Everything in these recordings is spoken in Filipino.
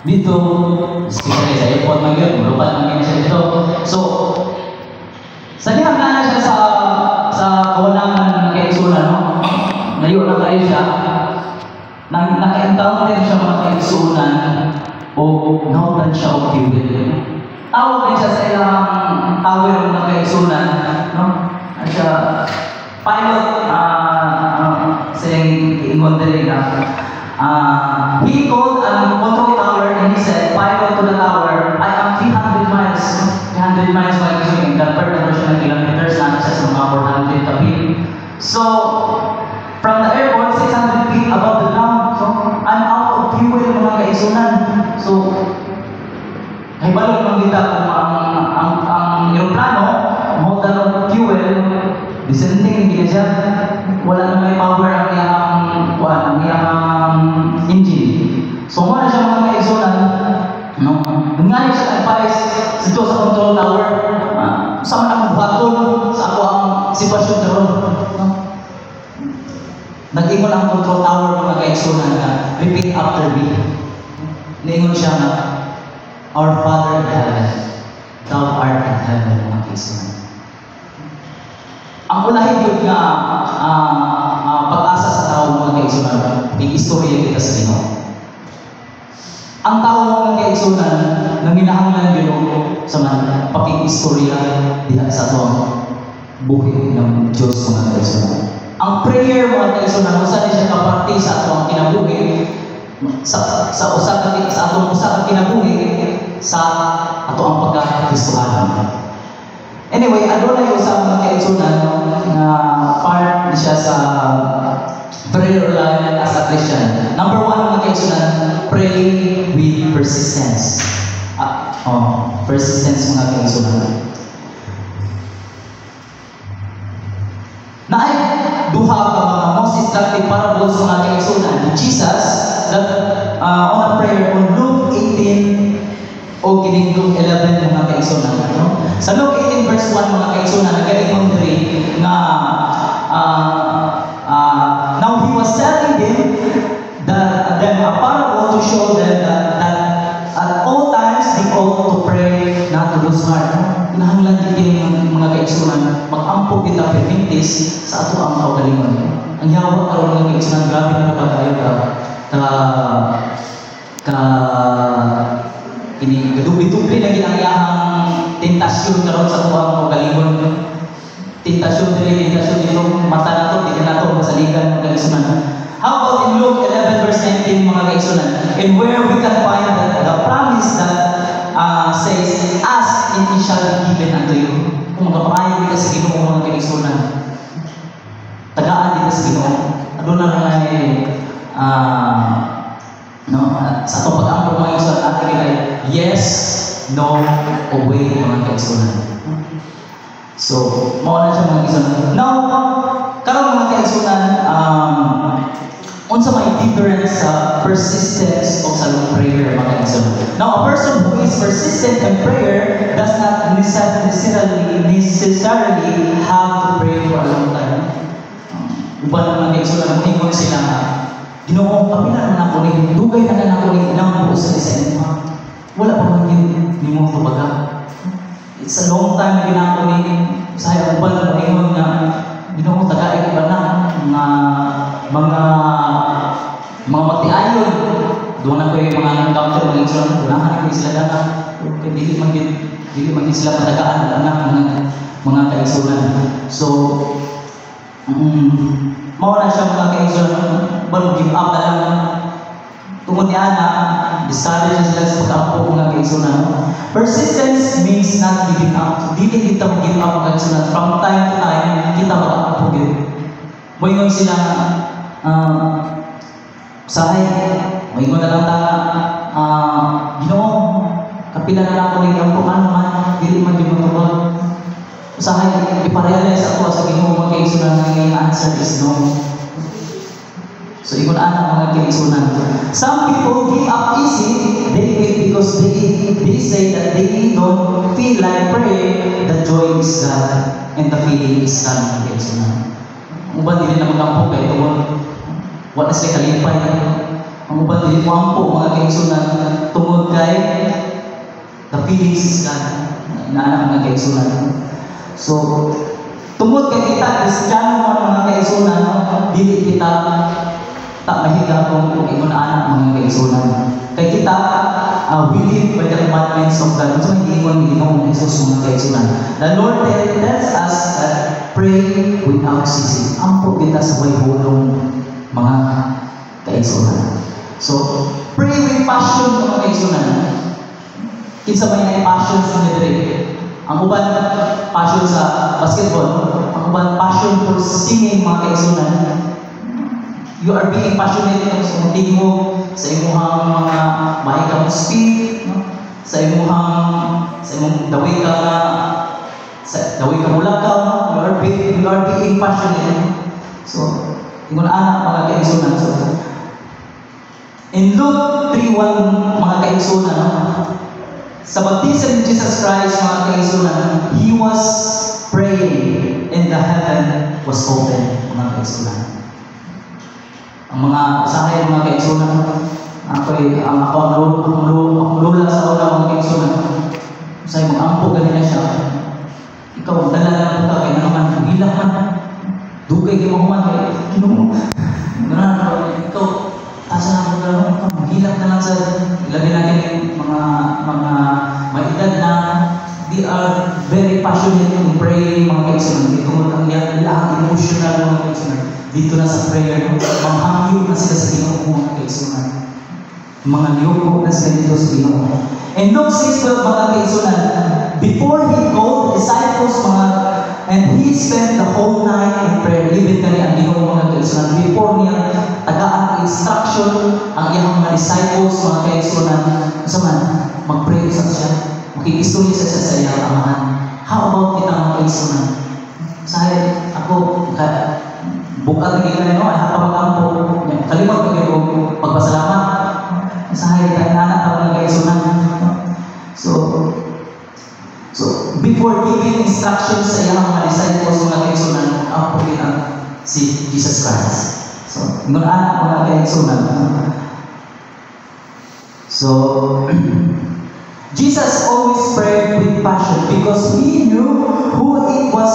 dito, especially sa airport man yun, lupat man yun siya dito. So, sa dihang na siya sa kawalangan ng kaigsunan, no? Layo na kayo siya, naka-encounter siya mga kaigsunan o nautan siya o kiwil. Tawag din siya sa ilang tower ng kaigsunan, no? At siya, pilot, saying ingon din he called a control tower and he said, pilot to the tower, I am 300 miles. 300 miles by using convert na siya ng kilometers na siya sa mga 400 kapit. So, from the airport, 600 feet above the ground. So, I'm out of fuel mga kaigsunan. So, kay balog mang kita kung ang aeroplano, modal of fuel, descending hindi siya. Wala na may power ang iyang engine. So, wala siya mga kaigsunan. No? Ngayon siya advice dito sa control tower. Sama na magbaton sa ako ang sitwasyon karon. No? Nag-ingon ang control tower mga kaigsunan na repeat after me. Naingon siya na, Our Father in heaven, Thou art in heaven, mga kaigsunan. Ang ulahin yun nga pag-asa sa tao mga kaigsunan, may istorya kita sa Ginoo. Ang tao mga kaigsunan, nang hinahanglan yun sa mga pakikistorya diha sa itong buhay ng Diyos mga kaigsunan. Ang prayer mga kaigsunan, usa din siya kaparte sa atong kinabuhi, sa atong usa ka kinabuhi sa ato ang pagkakristohanon. Anyway, adunay usa mga kaigsunan na part siya sa prayer life as a Christian. Number 1 mga kaigsunan, pray with persistence. Persistence mga kaigsunan. Naay duha ka mga most instructive parables mga kaigsunan ni Jesus that on a prayer on Luke 18 o kining Luke 11 mga kaigsunan. No? Sa Luke 18 verse 1 mga kaigsunan, nag-ingon diri nga now he was telling them a parable to show them that at all times they ought to pray not to lose heart. Kinahanglan din mga kaigsunan mag-ampo kita permintis sa ato ang kaugalingon. Ang yawa karon mga kaigsunan, grabe na pag-ayo ini gadubi-dubi na ginayahang tentasyon karon sa ato ang kaugalingon. Tentasyon dito mata nato di nato masaligan mga kaigsunan. How about in Luke 11 verse 19 mga kaigsunan, and where we can find the promise that says, ask and it shall be given unto you. Kung magpapayo kita sa Ginoo mga kaigsunan, tagaan dito sa Ginoo. Ano na sa itong pag-ampo mga kaigsunan natin kita, yes, no, obey mga kaigsunan. So, mauna siya mga kaigsunan. Now, karong mga kaigsunan, unsa may difference sa persistence o sa prayer mga kaigsunan. Now, a person who is persistent in prayer does not necessarily have to pray for a long time. Uban mga kaigsunan, ingon sila na, Ginoo, kapila naman ako ni, dugay na ako ni, ilang buo sa isa mo. Wala pa man yun, ni mo ito baga. It's a long time na ginako ni, saya uban na ingon na, Ginoo, tagaig ba na, mga magtiayon. Doon na ko yung mga encounter mga kaigsunan, unahan ko sila na, dili man sila matagaan na mga kaigsunan. So, mauna siya mga kaigsunan, bago give up na lang. Tungod niya na, discourage na sila sa pag-ampo mga kaigsunan. Persistence means not giving up. Dili kita mag-give up mga kaigsunan. From time to time, kita mag-ampo din. Moingon sila, sahay, moingon na lang ta, Ginoo, kapila na lang ako ng ampo, ano man, dili man di matubag. Sahay, iparealize ako sa Ginoo mga kaigsunan na yung answer is no. So, ikon anak mga kaigsunan. Some people give up easy, they quit because they say that they don't feel like praying. The joy is God and the feeling is God mga kaigsunan. Ang uban din na mag-ampo kayo tungod wala siya kalipay. Ang uban din mo ampo mga kaigsunan tungod The feelings is God. Inaanak mga kaigsunan. So, tungkol kay kita, Kristiyano mga kaigsunan, dili kita mahiga kung ingon-anak mga kaigsunan. Kay kita, we live by the commandments of God. So, hindi ko ng Jesus mga kaigsunan. The Lord tells us that pray without ceasing. Ampo kita sa may hulong mga kaigsunan. So, pray with passion mga kaigsunan. Kinsa may passion sa nidre. Ang uban passion sa basketball, ang uban passion for singing mga kaigsunan. You are being passionate sa muting mo, sa imuhang mga mahikang speed, no? sa imong daway ka mulakaw, you are being passionate. So, ingon anak mga kaigsunan. So, in Luke 3:1 mga kaigsunan, sa baptism ni Jesus Christ, mga kaigsunan, He was praying and the heaven was open, mga kaigsunan. Ang mga usahay, mga kaigsunan, ako ang lula sa una, mga kaigsunan. Usahay, mag-ampo ganyan siya. Ikaw, dala ka, kaya naman, hilang man. Dugay kayo man, kaya kinumo. Ikaw, asa na mo, maghilang na lang sa ilagay natin mga edad na they are very passionate in praying mga kaigsunan. Dito ang lahat emotional mga kaigsunan. Dito na sa prayer, manghangyo na sila sa Ginoo mga kaigsunan. Mga liyoko na sila dito sa Ginoo. And Luke 6:12 mga kaigsunan, before He called disciples and He spent the whole night in prayer. Even kani ang Ginoo mga kaigsunan. Before niya tagaan instruction ang iyang mga disciples, mga kaigsunan, man, mag-pray sa siya, makikistorya siya sa iyang amahan. How about kita mga kaigsunan? Sabi, ako, bukal na kita nyo, ay hapamang-ampo, kalimag ko kayo, pagpasalamat. Sabi, kita inanak ako mga kaigsunan. So, before giving instructions sa iyang mga disciples, mga kaigsunan, ang kita si Jesus Christ. So, anak mga kaigsunan. So, Jesus always prayed with passion because He knew who it was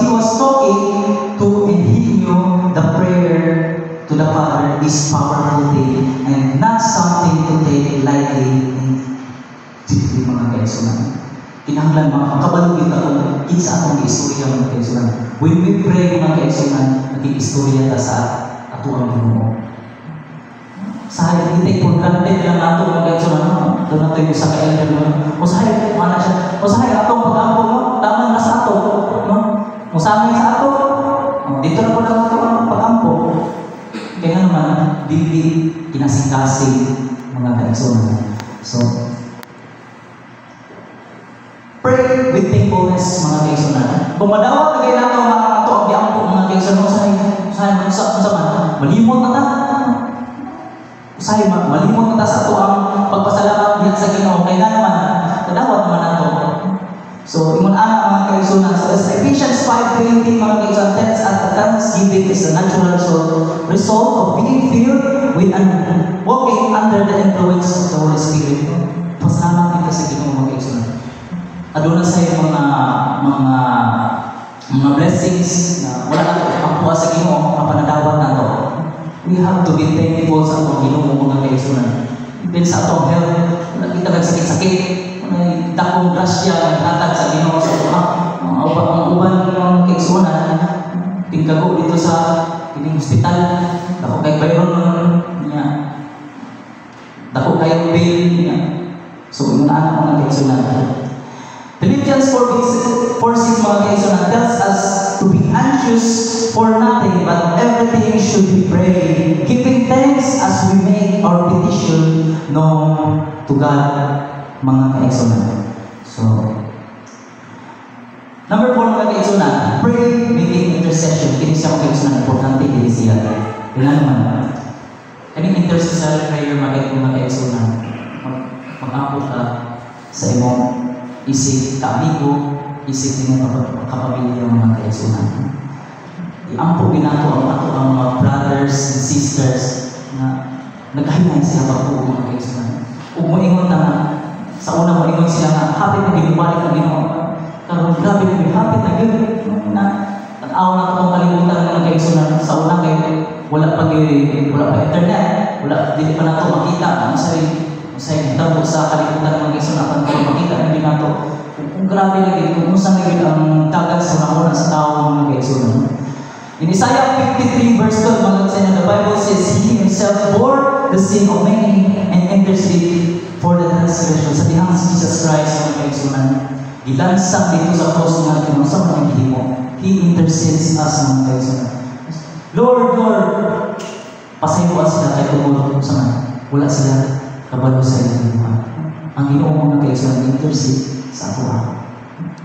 He was talking to, and He knew the prayer to the Father is powerful thing and not something to take lightly. Hindi mga kaigsunan. Kinahanglan mga kabalo kita kung kinsa atong istorya mga kaigsunan. When we pray mga kaigsunan, naging istorya ta sa ato ang Ginoo. Sahay, hindi po granted lang nato mga kaigsunan. Doon natin yung sa ka-elder mo. O sahay, mana siya. O sahay, atong pag-ampo mo, tama na sa ato. Musamin sa ato. Dito na po lang ito ang pag-ampo. Kaya naman, hindi kinasing-kasing mga kaigsunan. So, pray with thankfulness mga kaigsunan. Bumadawat na kayo nato mga ato ang diampo mga kaigsunan. Usahay, malimot na ta. Usahay, malimot na ta sa ato ang pagpasalamat diyan sa Ginoo. Kaya naman, kadawat naman nato. So, ingon anak mga kaigsunan. So, as Ephesians 5:20 mga kaigsunan, thanksgiving is the natural result of being filled with and walking under the influence of the Holy Spirit. Pasalamat kita sa Ginoo mga kaigsunan. Aduna sa mga blessings na wala na kapuha sa Ginoo, kapanadawat na to. We have to be thankful sa atong Ginoo mga kaigsunan. Even sa atong health, wala kita nagsakit-sakit, wala dakong grasya naghatag sa Ginoo sa ito. Ang uban ng kaigsunan, tingkago dito sa ining hospital, dako kay bayron niya, dako kayong bill niya. So, yun na mga kaigsunan. Philippians 4:6 mga kaigsunan tells us to be anxious for nothing but everything should be prayed, giving thanks as we make our petition known to God mga kaigsunan. So, number 4 mga kaigsunan, pray making intercession. Kini siya mga kaigsunan, importante din siya. Yun na naman. Kaning intercessory prayer mga kaigsunan, mag-apot ka sa imong isip ka-amigo, isip mo kapamilya mga kaigsunan. Iampo binato ang mga brothers and sisters na naghahinay sila pagpuo mga kaigsunan. Ug moingon na Sa una mo ingon sila nga hapit na gibalik ang Ginoo. Karon grabe na hapit na gyud na tanaw na katong kalibutan nga kaigsunan sa una kay wala pa internet, wala dili pa nato makita ang sa hitabo sa kalibutan nga kaigsunan apan kay makita ang nato. Kung grabe lagi kung unsa na gyud ang tagal sa una sa tawo nga kaigsunan. In Isaiah 53 verse 12, the Bible says, He Himself bore the sin of many and interceded for the transgression. Sa dihang si Jesus Christ ang kaigsunan, gilansang dito sa cross nga Ginoo sa mga gihimo. He intercedes us ng kaigsunan. Lord, pasayo sila kay tungod sa man. Wala sila kabalo sa ilang buhay. Ang Ginoo mga kaigsunan intercede sa ato.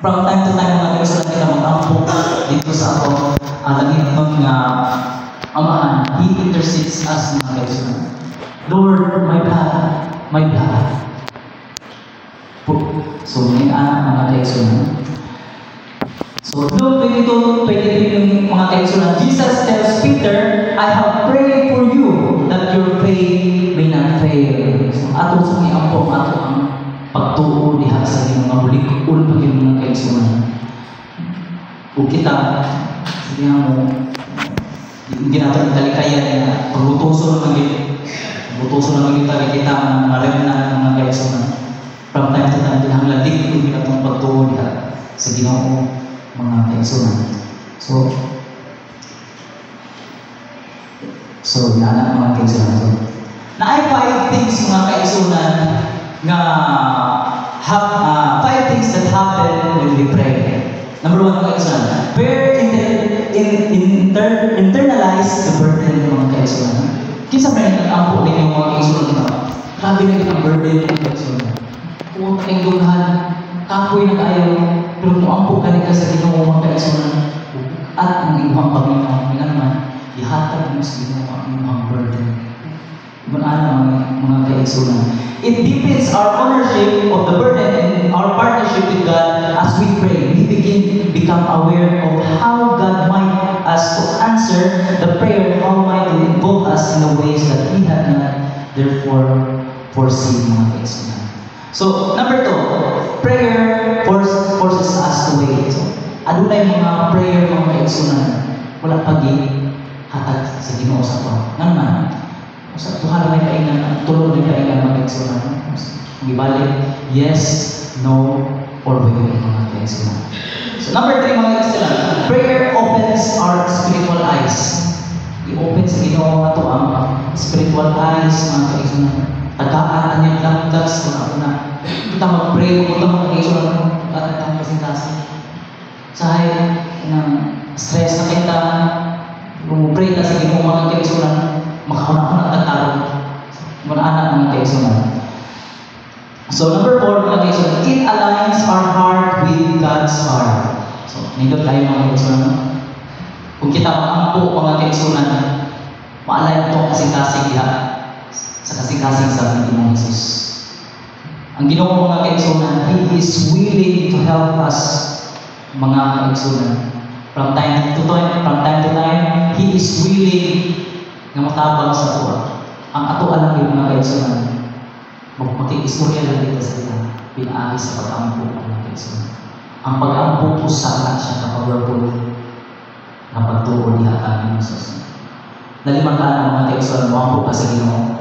From time to time mga kaigsunan kita mag-ampo dito sa ato. Lagi nun nga Amahan, He intercedes us mga kaigsunan. Lord, my blood. So, may anak mga kaigsunan. So, Luke 22:23 mga kaigsunan, Jesus tells Peter, I have prayed for you that your faith may not fail. So, ato sa may ampo, ato ang pagtuo diha sa mga bulikul pag yung mga kaigsunan. Kung kita, sabihan mo, hindi natin talikayan na paglutuso naman tayo kita ang maremna ng mga kaigsunan. From time to time, pinahangladig kung pinatong pagtuo diha sa Ginoo mga kaigsunan. So, yan mga kaigsunan. So, na ay 5 things mga kaigsunan nga 5 things that happen when we pray. Number 1 mga kaigsunan, prayer internalize the burden ng mga kaigsunan. Kinsa may nag-ampo din yung mga kaigsunan na grabe na yung burden ng kaigsunan. Kung kayong gulahan, kapoy na kayo, pero muampo ka ka sa Ginoo mga kaigsunan at ang inyong paminaw, naman, ihatag mo sa Ginoo ang inyong burden. Mga kaigsunan. It deepens our ownership of the burden and our partnership with God as we pray. We become aware of how God might us to answer the prayer, how might to involve us in the ways that we have not therefore foreseen mga kaigsunan. So, number 2, prayer forces us to wait. So, adunay mga prayer mga kaigsunan, wala hatag sa Ginoo sa to. Naman, sa tuhan na kainan, tulog na kainan mga kaigsunan. Ibalik, yes, no, or wait mga kaigsunan. So, number 3 mga kaigsunan, prayer opens our spiritual eyes. I-open sa Ginoo ato ang spiritual eyes mga kaigsunan. Tagaan ang lamdags kung ako na kita mag-pray kung ito mga kaigsunan at ang kasing-kasing. Sahay ng stress na kita, kung pray na sa Ginoo mga kaigsunan, makakuna at tarong anak mga kaigsunan. So number 4 mga kaigsunan, it aligns our heart with God's heart. So nindot tayo mga kaigsunan. Kung kita maampo mga kaigsunan, maalay ito kasing-kasing diha sa kasing-kasing sa Panginoon Jesus. Ang Ginoo mga kaigsunan, He is willing to help us mga kaigsunan. From time to time, He is willing na matabang sa tuwa. Ang ato alam yung mga kaigsunan, makikistorya lang dito sa ita, pinaagi sa pag-ampo mga kaigsunan. Ang pag-ampo po sana siya kapag-powerful na pagtuo niya kami ng Diyos. Nalimataan mga kaigsunan, mampo ka sa Ginoo.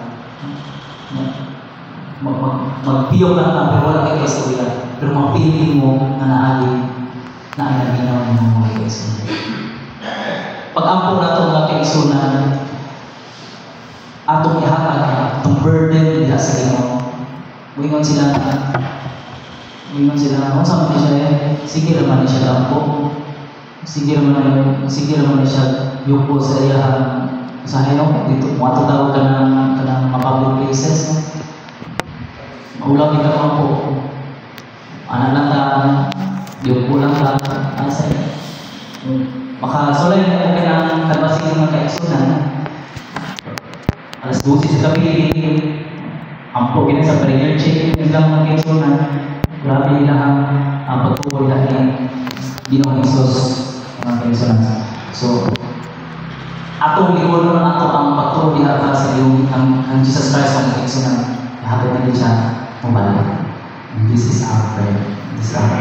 Magpiyaw lang ka, pero wala kayo kastorya. Pero magpiling mo na naagi na ay naginaw ng mga kaigsunan. Pag-ampo na ito mga kaigsunan, atong ihatag, itong burden diha sa Ginoo. Muingon sila, kung saan man siya, sige naman siya dampo. Sige naman siya yuko sa iyang sa henok. Dito, matutawag ka ng mga public places. Maulaw di ka naman po. Anak lang ka, yuko lang ka, asay. Makasulay mo ka ng kalbasing mga kaigsunan. Alas 12 sa gabi, ampo gina sa prayer check, yung lang mga kaigsunan, grabe nila ang pagtukoy dahil Ginoong Hesus, mga kaigsunan. So, atong liwalo na ato ang pagtukoy diha sa Ginoo ang Jesus Christ ang kaigsunan, hatod na din siya mabalik. And this is our prayer. This is our